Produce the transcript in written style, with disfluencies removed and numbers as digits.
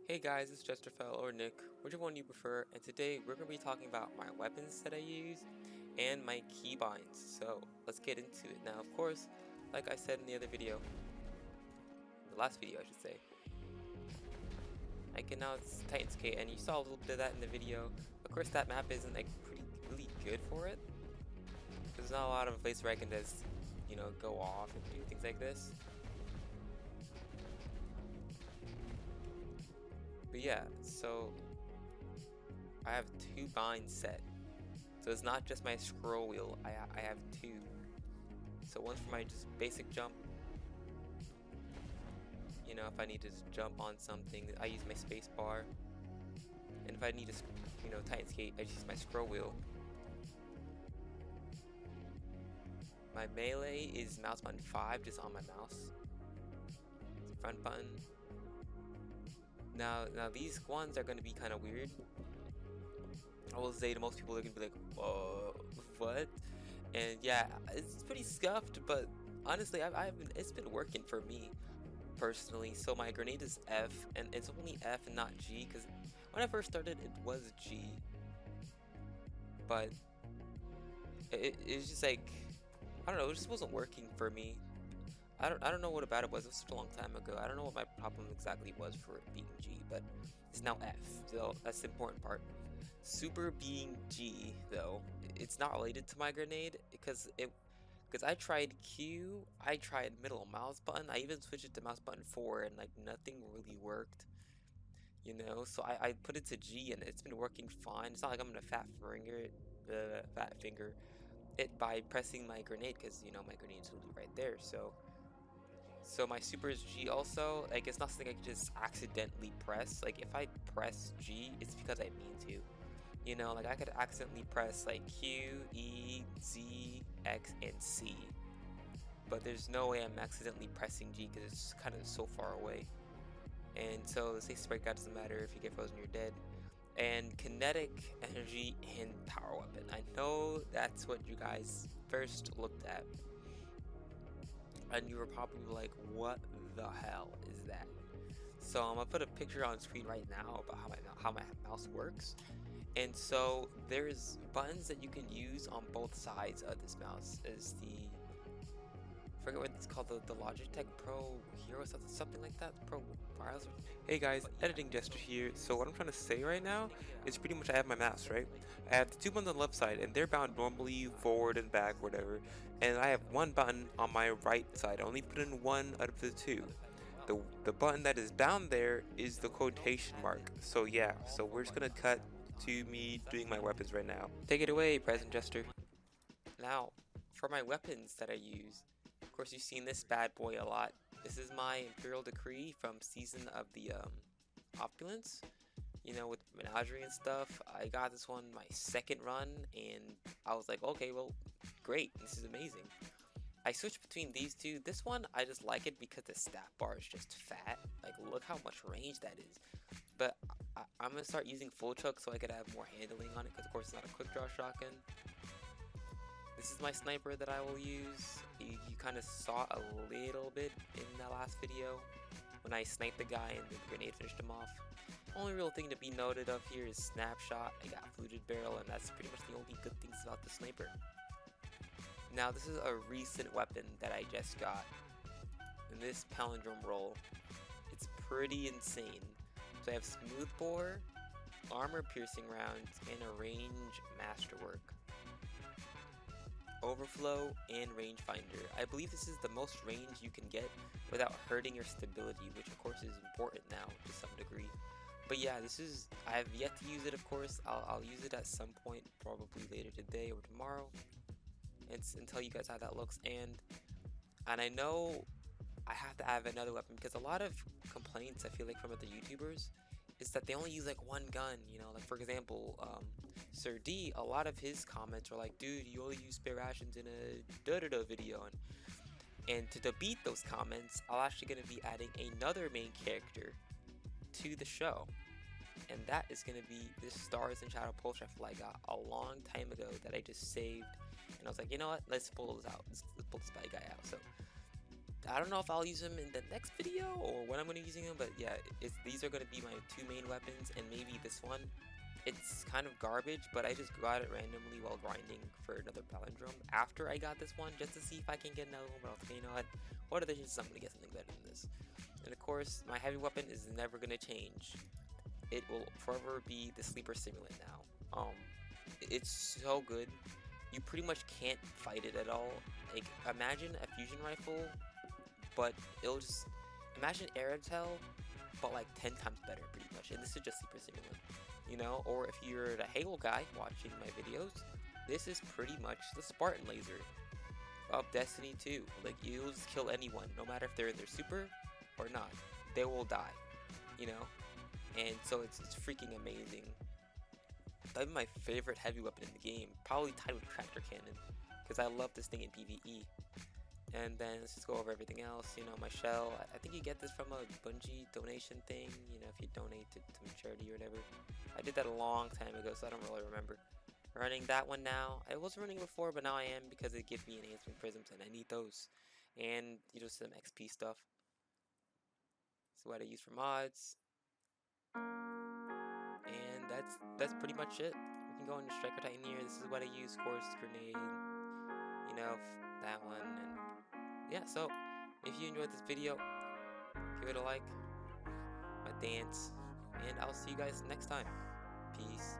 Hey guys, it's Chesterfell or Nick, whichever one you prefer, and today we're going to be talking about my weapons that I use and my keybinds. So let's get into it. Now, of course, like I said in the other video, the last video I should say, I can now Titan skate, and you saw a little bit of that in the video. Of course, that map isn't like really good for it. There's not a lot of a place where I can just, go off and do things like this. But yeah, so I have two binds set. So it's not just my scroll wheel, I have two. So one for my just basic jump. If I need to just jump on something, I use my space bar. And if I need to, Titan skate, I just use my scroll wheel. My melee is mouse button 5 just on my mouse. It's the front button. Now these ones are going to be kind of weird. I will say to most people, they're going to be like, what? And yeah, it's pretty scuffed, but honestly, it's been working for me personally. So my grenade is F, and it's only F and not G, because when I first started, it was G. But it's just like, I don't know, it just wasn't working for me. I don't know what about it was. It was such a long time ago. I don't know what my problem exactly was for it being G, but it's now F. So that's the important part. Super being G though, it's not related to my grenade because I tried Q, I tried middle mouse button, I even switched it to mouse button 4 and like nothing really worked. So I put it to G and it's been working fine. It's not like I'm gonna fat finger it by pressing my grenade because my grenade's literally right there. So my super is G also. Like, it's not something I can just accidentally press. Like, if I press G, it's because I mean to. Like I could accidentally press like Q, E, Z, X, and C. But there's no way I'm accidentally pressing G because it's kind of so far away. And so the safe breakout doesn't matter. If you get frozen, you're dead. And kinetic, energy, and power weapon. I know that's what you guys first looked at. And you were probably like, what the hell is that? So I'm gonna put a picture on screen right now about how my mouse works. And so there's buttons that you can use on both sides of this mouse. Is the, I forget what it's called, the Logitech Pro Hero, something like that, Pro Wireless. Hey guys, editing gesture here. So what I'm trying to say right now is pretty much I have my mouse, right? I have the two buttons on the left side and they're bound normally forward and back, whatever. And I have one button on my right side. I only put in one out of the two. The button that is down there is the quotation mark. So yeah, so we're just gonna cut to me doing my weapons right now. Take it away, Present Jester. Now, for my weapons that I use, of course you've seen this bad boy a lot. This is my Imperial Decree from Season of the Opulence. With Menagerie and stuff. I got this one my second run, and I was like, okay, well, great, this is amazing. I switched between these two. This one, I just like it because the stat bar is just fat. Like, look how much range that is. But I'm going to start using full chuck so I could have more handling on it, because of course it's not a quick draw shotgun. This is my sniper that I will use. You kind of saw a little bit in the last video when I sniped the guy and the grenade finished him off. Only real thing to be noted of here is snapshot. I got fluted barrel, and that's pretty much the only good things about the sniper. Now this is a recent weapon that I just got. And this palindrome roll, it's pretty insane. So I have smooth bore, armor piercing rounds, and a range masterwork, overflow, and rangefinder. I believe this is the most range you can get without hurting your stability, which of course is important now to some degree. But yeah, I have yet to use it, of course. I'll use it at some point, probably later today or tomorrow. And tell you guys how that looks. And I know I have to have another weapon because a lot of complaints I feel like from other YouTubers is that they only use like one gun. Like for example, Sir D, a lot of his comments are like, dude, you only use spare rations in a da-da-da video. And to beat those comments, I'm actually going to be adding another main character to the show. And that is going to be this Stars and Shadow Pulse Rifle I got a long time ago that I just saved. And I was like, you know what, let's pull this out. Let's pull this bad guy out. So I don't know if I'll use them in the next video or when I'm going to be using them, but yeah, these are going to be my two main weapons, and maybe this one. It's kind of garbage, but I just got it randomly while grinding for another palindrome after I got this one, just to see if I can get another one. But I was like, you know what are the chances I'm going to get something better than this? And of course, my heavy weapon is never going to change. It will forever be the sleeper stimulant now. It's so good. You pretty much can't fight it at all. Like, imagine a fusion rifle, but it'll just imagine Aerotel, but like 10 times better, pretty much. And this is just sleeper stimulant, you know. Or if you're the Halo guy watching my videos, this is pretty much the Spartan laser of Destiny 2. Like, you'll just kill anyone, no matter if they're in their super or not. They will die, you know. And so it's freaking amazing. That'd be my favorite heavy weapon in the game, probably tied with tractor cannon, because I love this thing in PvE. And then let's just go over everything else. You know, my shell, I think you get this from a Bungie donation thing, you know, if you donate to charity or whatever. I did that a long time ago, so I don't really remember. Running that one now. I wasn't running before, but now I am, because it gives me enhancement prisms, and I need those. And, you know, some XP stuff. So what I use for mods. And that's pretty much it. We can go into Striker Titan here. This is what I use, of course, grenade, you know, that one. And yeah, so if you enjoyed this video, give it a like, my dance, and I'll see you guys next time. Peace.